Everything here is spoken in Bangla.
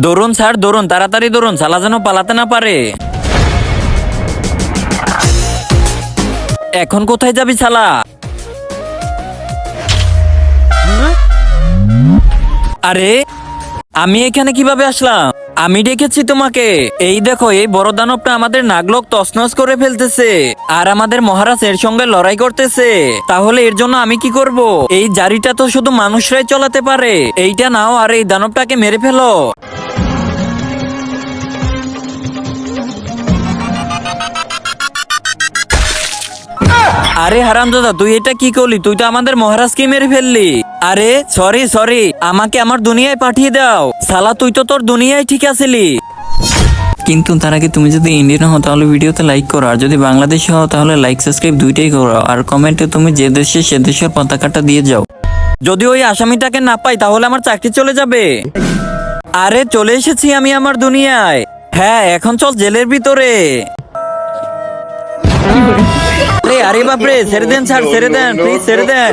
দৌড়ুন স্যার দৌড়ুন, তাড়াতাড়ি দৌড়ুন, শালা যেন পালাতে না পারে। এখন কোথায় যাবি শালা? আরে আমি এখানে কিভাবে আসলাম? আমি ডেকেছি তোমাকে। এই দেখো, এই বড় দানবটা আমাদের নাগলোক তছনছ করে ফেলতেছে, আর আমাদের মহারাজ এর সঙ্গে লড়াই করতেছে। তাহলে এর জন্য আমি কি করব? এই জারিটা তো শুধু মানুষরাই চালাতে পারে। এইটা নাও আর এই দানবটাকে মেরে ফেলো। আরে হারামজাদা, তুই এটা কি করলি? তুই তো আমাদের মহারাজকে মেরে ফেললি। আরে সরি সরি, আমাকে আমার দুনিয়ায় পাঠিয়ে দাও। শালা তুই তো তোর দুনিয়ায় ঠিক আছিলি। কিন্তু তার আগে তুমি যদি ইন্ডিয়ান হও তাহলে ভিডিওতে লাইক করো, আর যদি বাংলাদেশি হও তাহলে লাইক সাবস্ক্রাইব দুইটাই করো, আর কমেন্টে তুমি যে দেশে সে দেশের পতাকাটা দিয়ে যাও। যদি ওই আসামিটাকে না পাই তাহলে আমার চাকরি চলে যাবে। আরে চলে এসেছি আমি আমার দুনিয়ায়। হ্যাঁ এখন চল জেলের ভিতরে। আরে আরে বাপরে, ছেড়ে দেন স্যার, ছেড়ে দেন প্লিজ, ছেড়ে দেন।